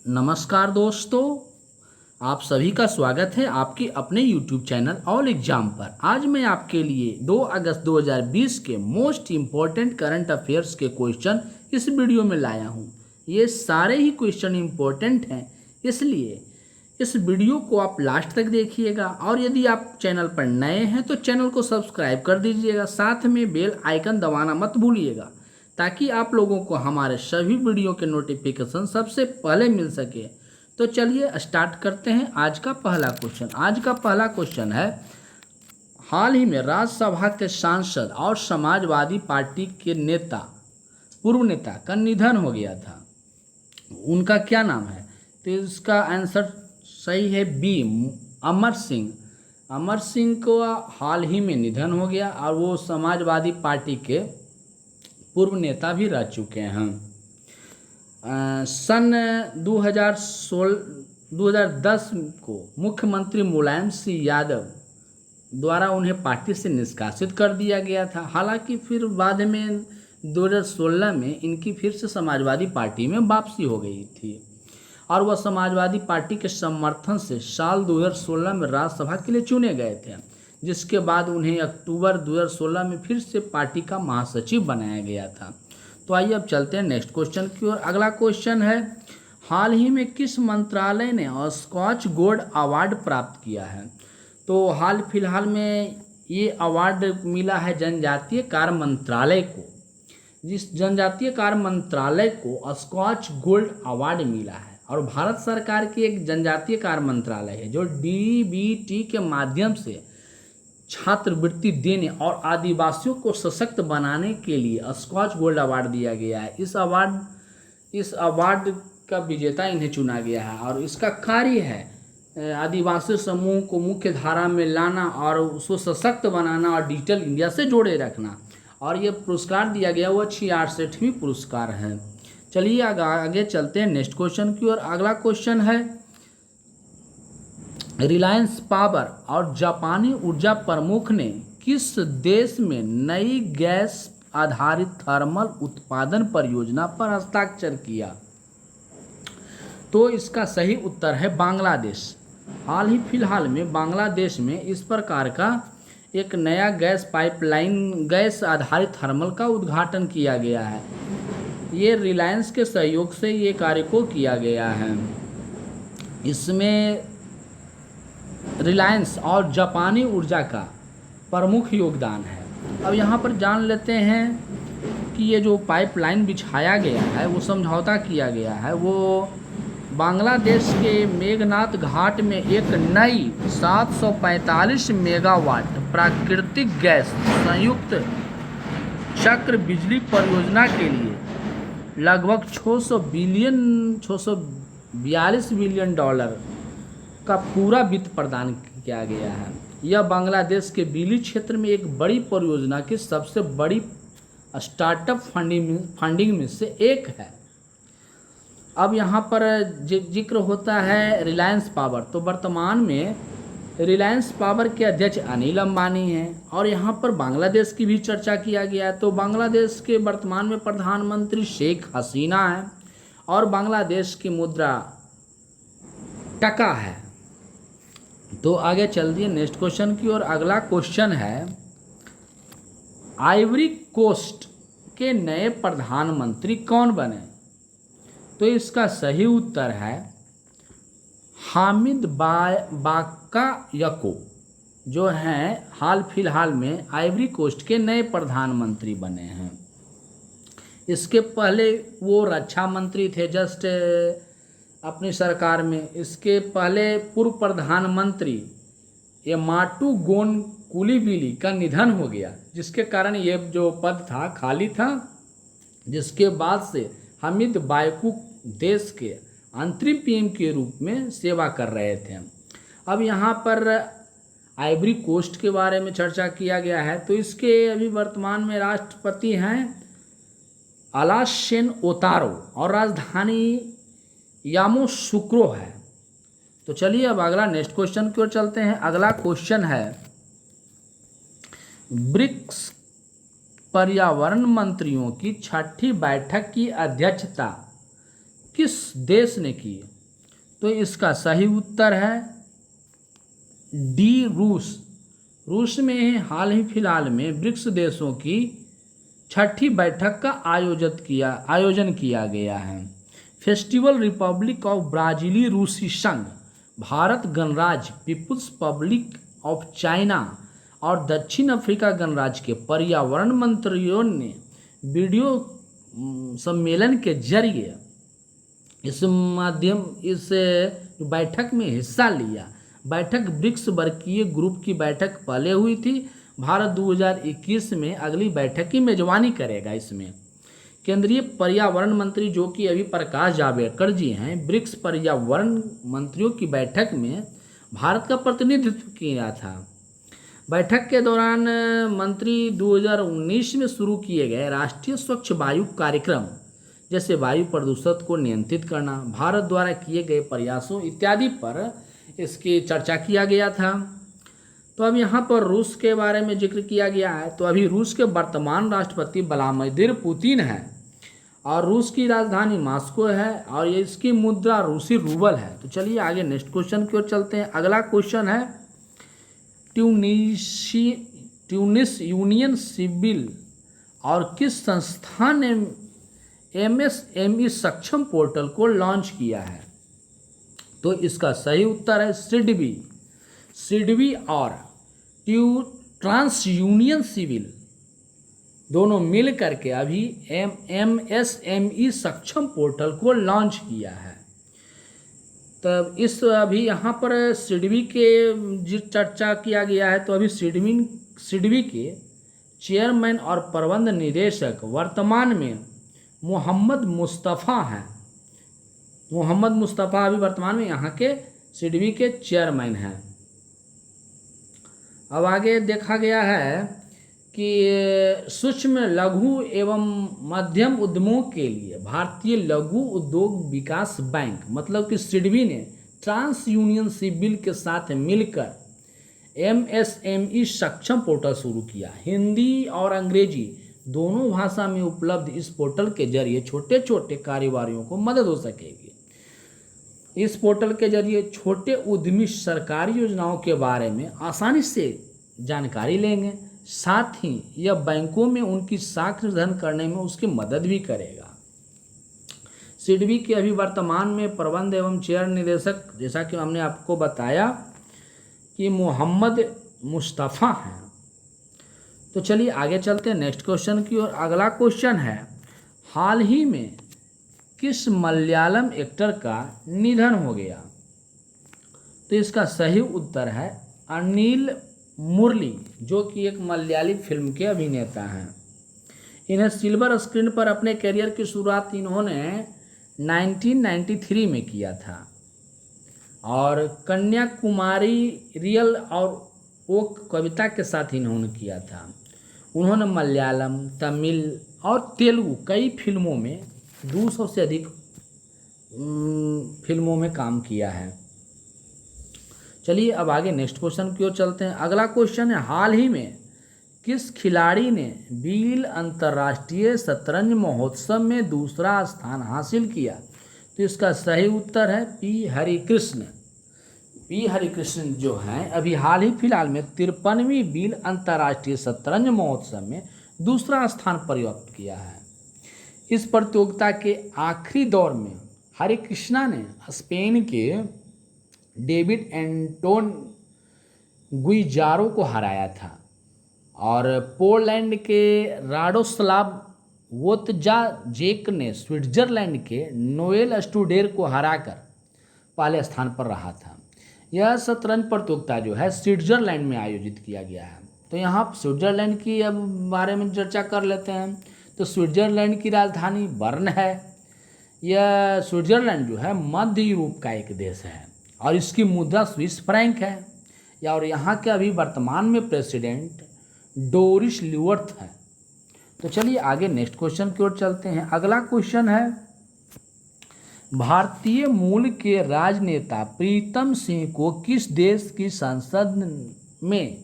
नमस्कार दोस्तों, आप सभी का स्वागत है आपके अपने YouTube चैनल ऑल एग्जाम पर। आज मैं आपके लिए 2 अगस्त 2020 के मोस्ट इम्पोर्टेंट करंट अफेयर्स के क्वेश्चन इस वीडियो में लाया हूं। ये सारे ही क्वेश्चन इम्पोर्टेंट हैं, इसलिए इस वीडियो को आप लास्ट तक देखिएगा। और यदि आप चैनल पर नए हैं तो चैनल को सब्सक्राइब कर दीजिएगा, साथ में बेल आइकन दबाना मत भूलिएगा, ताकि आप लोगों को हमारे सभी वीडियो के नोटिफिकेशन सबसे पहले मिल सके। तो चलिए स्टार्ट करते हैं आज का पहला क्वेश्चन। आज का पहला क्वेश्चन है, हाल ही में राज्यसभा के सांसद और समाजवादी पार्टी के नेता, पूर्व नेता का निधन हो गया था, उनका क्या नाम है? तो इसका आंसर सही है बी, अमर सिंह। अमर सिंह को हाल ही में निधन हो गया और वो समाजवादी पार्टी के पूर्व नेता भी रह चुके हैं। सन 2010 को मुख्यमंत्री मुलायम सिंह यादव द्वारा उन्हें पार्टी से निष्कासित कर दिया गया था। हालांकि फिर बाद में 2016 में इनकी फिर से समाजवादी पार्टी में वापसी हो गई थी और वह समाजवादी पार्टी के समर्थन से साल 2016 में राज्यसभा के लिए चुने गए थे, जिसके बाद उन्हें अक्टूबर 2016 में फिर से पार्टी का महासचिव बनाया गया था। तो आइए अब चलते हैं नेक्स्ट क्वेश्चन की ओर। अगला क्वेश्चन है, हाल ही में किस मंत्रालय ने स्कॉच गोल्ड अवार्ड प्राप्त किया है? तो हाल फिलहाल में ये अवार्ड मिला है जनजातीय कार्य मंत्रालय को। जिस जनजातीय कार्य मंत्रालय को स्कॉच गोल्ड अवार्ड मिला है और भारत सरकार की एक जनजातीय कार्य मंत्रालय है जो डीबीटी के माध्यम से छात्रवृत्ति देने और आदिवासियों को सशक्त बनाने के लिए स्कॉच गोल्ड अवार्ड दिया गया है। इस अवार्ड का विजेता इन्हें चुना गया है और इसका कार्य है आदिवासी समूह को मुख्य धारा में लाना और उसको सशक्त बनाना और डिजिटल इंडिया से जोड़े रखना। और ये पुरस्कार दिया गया वो 66वीं पुरस्कार है। चलिए आगे चलते हैं नेक्स्ट क्वेश्चन की ओर। अगला क्वेश्चन है, रिलायंस पावर और जापानी ऊर्जा प्रमुख ने किस देश में नई गैस आधारित थर्मल उत्पादन परियोजना पर हस्ताक्षर किया? तो इसका सही उत्तर है बांग्लादेश। हाल ही फिलहाल में बांग्लादेश में इस प्रकार का एक नया गैस पाइपलाइन, गैस आधारित थर्मल का उद्घाटन किया गया है। ये रिलायंस के सहयोग से ये कार्य को किया गया है। इसमें रिलायंस और जापानी ऊर्जा का प्रमुख योगदान है। अब यहाँ पर जान लेते हैं कि ये जो पाइपलाइन बिछाया गया है, वो समझौता किया गया है, वो बांग्लादेश के मेघनाथ घाट में एक नई 745 मेगावाट प्राकृतिक गैस संयुक्त चक्र बिजली परियोजना के लिए लगभग 642 बिलियन डॉलर का पूरा वित्त प्रदान किया गया है। यह बांग्लादेश के बिजली क्षेत्र में एक बड़ी परियोजना की सबसे बड़ी स्टार्टअप फंडिंग में से एक है। अब यहाँ पर जिक्र होता है रिलायंस पावर। तो वर्तमान में रिलायंस पावर के अध्यक्ष अनिल अंबानी हैं और यहाँ पर बांग्लादेश की भी चर्चा किया गया है। तो बांग्लादेश के वर्तमान में प्रधानमंत्री शेख हसीना हैं और बांग्लादेश की मुद्रा टका है। तो आगे चल दिए नेक्स्ट क्वेश्चन की ओर। अगला क्वेश्चन है, आइवरी कोस्ट के नए प्रधानमंत्री कौन बने? तो इसका सही उत्तर है हामिद बाकायको, जो हैं हाल फिलहाल में आइवरी कोस्ट के नए प्रधानमंत्री बने हैं। इसके पहले वो रक्षा मंत्री थे जस्ट अपनी सरकार में। इसके पहले पूर्व प्रधानमंत्री एमाटू गोन कुलीबिली का निधन हो गया, जिसके कारण ये जो पद था खाली था, जिसके बाद से हामिद बाकायको देश के अंतरिम पीएम के रूप में सेवा कर रहे थे। अब यहाँ पर आइवरी कोस्ट के बारे में चर्चा किया गया है। तो इसके अभी वर्तमान में राष्ट्रपति हैं अलासेन ओतारो और राजधानी यामोसुक्रो है। तो चलिए अब अगला नेक्स्ट क्वेश्चन की ओर चलते हैं। अगला क्वेश्चन है, ब्रिक्स पर्यावरण मंत्रियों की 6ठी बैठक की अध्यक्षता किस देश ने की? तो इसका सही उत्तर है डी, रूस। रूस में हाल ही फिलहाल में ब्रिक्स देशों की 6ठी बैठक का आयोजन किया गया है। फेस्टिवल रिपब्लिक ऑफ ब्राजीली रूसी संघ, भारत गणराज्य, पीपुल्स पब्लिक ऑफ चाइना और दक्षिण अफ्रीका गणराज्य के पर्यावरण मंत्रियों ने वीडियो सम्मेलन के जरिए इस बैठक में हिस्सा लिया। बैठक ब्रिक्स वर्गीय ग्रुप की बैठक पहले हुई थी। भारत 2021 में अगली बैठक की मेजबानी करेगा। इसमें केंद्रीय पर्यावरण मंत्री जो कि अभी प्रकाश जावड़ेकर जी हैं, ब्रिक्स पर्यावरण मंत्रियों की बैठक में भारत का प्रतिनिधित्व किया था। बैठक के दौरान मंत्री 2019 में शुरू किए गए राष्ट्रीय स्वच्छ वायु कार्यक्रम जैसे वायु प्रदूषण को नियंत्रित करना, भारत द्वारा किए गए प्रयासों इत्यादि पर इसकी चर्चा किया गया था। तो अब यहाँ पर रूस के बारे में जिक्र किया गया है। तो अभी रूस के वर्तमान राष्ट्रपति व्लादिमीर पुतिन है और रूस की राजधानी मॉस्को है और ये इसकी मुद्रा रूसी रूबल है। तो चलिए आगे नेक्स्ट क्वेश्चन की ओर चलते हैं। अगला क्वेश्चन है ट्यूनिस यूनियन सिविल और किस संस्थान ने MSME सक्षम पोर्टल को लॉन्च किया है? तो इसका सही उत्तर है सिडबी और ट्रांस यूनियन सिविल दोनों मिल करके अभी MSME सक्षम पोर्टल को लॉन्च किया है। तब इस अभी यहाँ पर सिडबी के जिस चर्चा किया गया है, तो अभी सिडबी के चेयरमैन और प्रबंध निदेशक वर्तमान में मोहम्मद मुस्तफ़ा हैं। मोहम्मद मुस्तफ़ा अभी वर्तमान में यहाँ के सिडबी के चेयरमैन हैं। अब आगे देखा गया है कि सूक्ष्म लघु एवं मध्यम उद्यमों के लिए भारतीय लघु उद्योग विकास बैंक मतलब कि सिडबी ने ट्रांस यूनियन सिविल के साथ मिलकर MSME सक्षम पोर्टल शुरू किया। हिंदी और अंग्रेजी दोनों भाषा में उपलब्ध इस पोर्टल के जरिए छोटे छोटे कारोबारियों को मदद हो सकेगी। इस पोर्टल के जरिए छोटे उद्यमी सरकारी योजनाओं के बारे में आसानी से जानकारी लेंगे, साथ ही यह बैंकों में उनकी साख निर्धारण करने में उसकी मदद भी करेगा। सिडबी के अभी वर्तमान में प्रबंध एवं चेयर निदेशक जैसा कि हमने आपको बताया कि मोहम्मद मुस्तफ़ा हैं। तो चलिए आगे चलते हैं नेक्स्ट क्वेश्चन की ओर। अगला क्वेश्चन है हाल ही में किस मलयालम एक्टर का निधन हो गया? तो इसका सही उत्तर है अनिल मुरली जो कि एक मलयाली फिल्म के अभिनेता हैं। इन्हें सिल्वर स्क्रीन पर अपने करियर की शुरुआत इन्होंने 1993 में किया था और कन्याकुमारी रियल और ओक कविता के साथ इन्होंने किया था। उन्होंने मलयालम, तमिल और तेलुगु कई फिल्मों में 200 से अधिक फिल्मों में काम किया है। चलिए अब आगे नेक्स्ट क्वेश्चन की ओर चलते हैं। अगला क्वेश्चन है हाल ही में किस खिलाड़ी ने बील अंतर्राष्ट्रीय शतरंज महोत्सव में दूसरा स्थान हासिल किया? तो इसका सही उत्तर है पी हरिकृष्ण जो हैं अभी हाल ही फिलहाल में 53वीं बील अंतर्राष्ट्रीय शतरंज महोत्सव में दूसरा स्थान प्राप्त किया है। इस प्रतियोगिता के आखिरी दौर में हरिकृष्णा ने स्पेन के डेविड एंटोन गुइजारो को हराया था और पोलैंड के राडोस्लाव वोत्जाजेक ने स्विट्जरलैंड के नोएल स्टूडेर को हराकर पहले स्थान पर रहा था। यह शतरंज प्रतियोगिता जो है स्विट्जरलैंड में आयोजित किया गया है। तो यहाँ स्विट्जरलैंड की अब बारे में चर्चा कर लेते हैं। तो स्विट्जरलैंड की राजधानी बर्न है। यह स्विट्जरलैंड जो है मध्य यूरोप का एक देश है और इसकी मुद्रा स्विस फ्रैंक है और यहाँ के अभी वर्तमान में प्रेसिडेंट डोरिस ल्यूअर्थ है। तो चलिए आगे नेक्स्ट क्वेश्चन की ओर चलते हैं। अगला क्वेश्चन है भारतीय मूल के राजनेता प्रीतम सिंह को किस देश की संसद में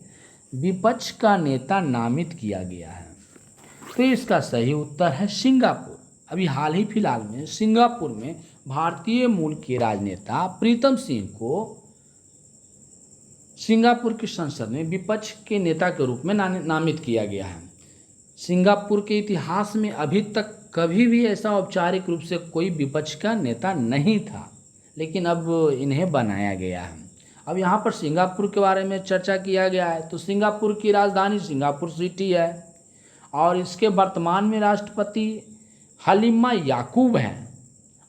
विपक्ष का नेता नामित किया गया है? तो इसका सही उत्तर है सिंगापुर। अभी हाल ही फिलहाल में सिंगापुर में भारतीय मूल के राजनेता प्रीतम सिंह को सिंगापुर की संसद में विपक्ष के नेता के रूप में नामित किया गया है। सिंगापुर के इतिहास में अभी तक कभी भी ऐसा औपचारिक रूप से कोई विपक्ष का नेता नहीं था, लेकिन अब इन्हें बनाया गया है। अब यहाँ पर सिंगापुर के बारे में चर्चा किया गया है। तो सिंगापुर की राजधानी सिंगापुर सिटी है और इसके वर्तमान में राष्ट्रपति हलीमा याकूब हैं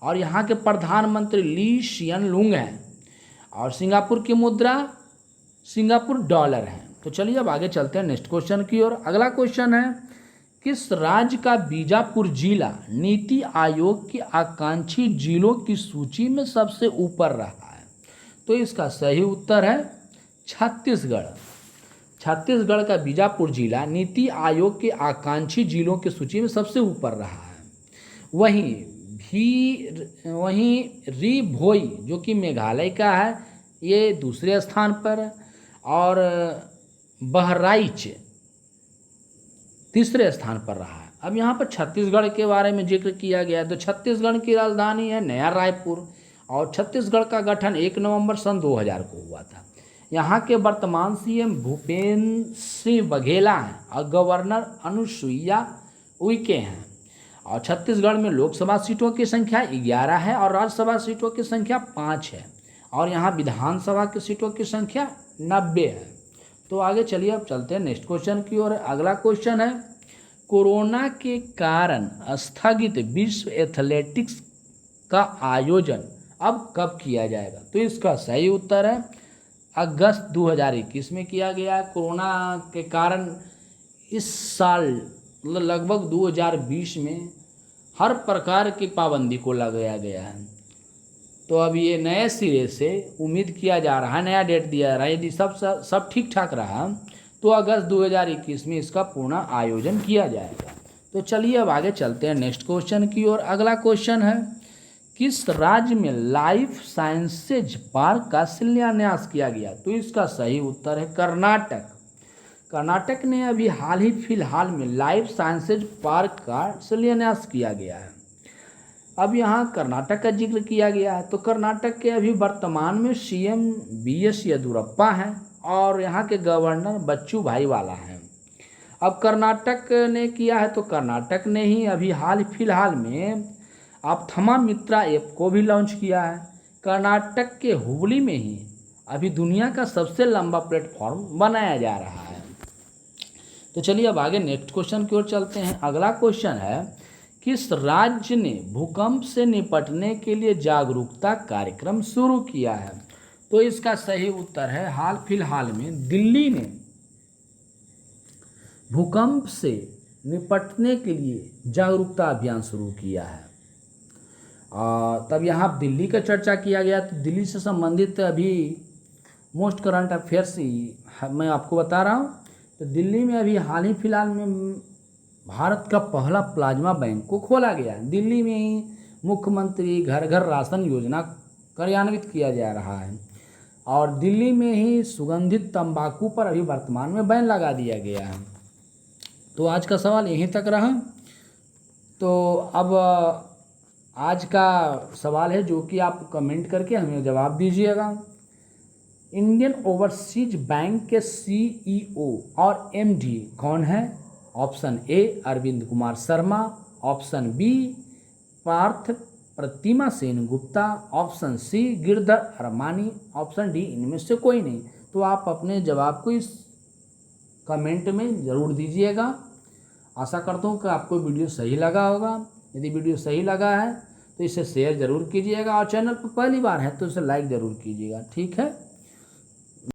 और यहाँ के प्रधानमंत्री ली सियन लुंग हैं और सिंगापुर की मुद्रा सिंगापुर डॉलर है। तो चलिए अब आगे चलते हैं नेक्स्ट क्वेश्चन की ओर। अगला क्वेश्चन है, किस राज्य का बीजापुर जिला नीति आयोग की आकांक्षी जिलों की सूची में सबसे ऊपर रहा है? तो इसका सही उत्तर है छत्तीसगढ़। छत्तीसगढ़ का बीजापुर जिला नीति आयोग के आकांक्षी जिलों की सूची में सबसे ऊपर रहा है। वहीं री भोई जो कि मेघालय का है, ये दूसरे स्थान पर और बहराइच तीसरे स्थान पर रहा है। अब यहाँ पर छत्तीसगढ़ के बारे में जिक्र किया गया है। तो छत्तीसगढ़ की राजधानी है नया रायपुर और छत्तीसगढ़ का गठन 1 नवंबर सन 2000 को हुआ था। यहाँ के वर्तमान सीएम भूपेन्द्र सिंह बघेला हैं और गवर्नर अनुसुईया उइके हैं। और छत्तीसगढ़ में लोकसभा सीटों की संख्या 11 है और राज्यसभा सीटों की संख्या 5 है और यहाँ विधानसभा की सीटों की संख्या 90 है। तो आगे चलिए अब चलते हैं नेक्स्ट क्वेश्चन की ओर। अगला क्वेश्चन है, कोरोना के कारण स्थगित विश्व एथलेटिक्स का आयोजन अब कब किया जाएगा? तो इसका सही उत्तर है अगस्त 2021 में किया गया। कोरोना के कारण इस साल लगभग 2020 में हर प्रकार की पाबंदी को लगाया गया है। तो अब ये नए सिरे से उम्मीद किया जा रहा है, नया डेट दिया जा रहा है, यदि सब ठीक ठाक रहा तो अगस्त 2021 में इसका पूर्ण आयोजन किया जाएगा। तो चलिए अब आगे चलते हैं नेक्स्ट क्वेश्चन की ओर। अगला क्वेश्चन है, किस राज्य में लाइफ साइंसेज पार्क का शिलान्यास किया गया? तो इसका सही उत्तर है कर्नाटक। कर्नाटक ने अभी फिलहाल में लाइफ साइंसेज पार्क का शिलान्यास किया गया है। अब यहाँ कर्नाटक का जिक्र किया गया है। तो कर्नाटक के अभी वर्तमान में सीएम बीएस येदियुरप्पा हैं और यहाँ के गवर्नर बच्चू भाई वाला हैं। अब कर्नाटक ने किया है तो कर्नाटक ने ही अभी फिलहाल में आपथमा मित्रा ऐप को भी लॉन्च किया है। कर्नाटक के हुबली में ही अभी दुनिया का सबसे लंबा प्लेटफॉर्म बनाया जा रहा है। तो चलिए अब आगे नेक्स्ट क्वेश्चन की ओर चलते हैं। अगला क्वेश्चन है, किस राज्य ने भूकंप से निपटने के लिए जागरूकता कार्यक्रम शुरू किया है? तो इसका सही उत्तर है फिलहाल में दिल्ली ने भूकंप से निपटने के लिए जागरूकता अभियान शुरू किया है। तब यहाँ दिल्ली का चर्चा किया गया। तो दिल्ली से संबंधित अभी मोस्ट करंट अफेयर्स मैं आपको बता रहा हूँ। तो दिल्ली में अभी फिलहाल में भारत का पहला प्लाज्मा बैंक को खोला गया है। दिल्ली में ही मुख्यमंत्री घर घर राशन योजना कार्यान्वित किया जा रहा है और दिल्ली में ही सुगंधित तंबाकू पर अभी वर्तमान में बैन लगा दिया गया है। तो आज का सवाल यहीं तक रहा। तो अब आज का सवाल है जो कि आप कमेंट करके हमें जवाब दीजिएगा। इंडियन ओवरसीज बैंक के सीईओ और एमडी कौन है? Option A Arvind Kumar Sharma, option B Parth Pratima Sen Gupta, option C Girdhar Armani, option D इनमें से कोई नहीं। तो आप अपने जवाब को इस कमेंट में ज़रूर दीजिएगा। आशा करता हूँ कि आपको वीडियो सही लगा होगा। यदि वीडियो सही लगा है तो इसे शेयर ज़रूर कीजिएगा और चैनल पर पहली बार है तो इसे लाइक ज़रूर कीजिएगा। ठीक है।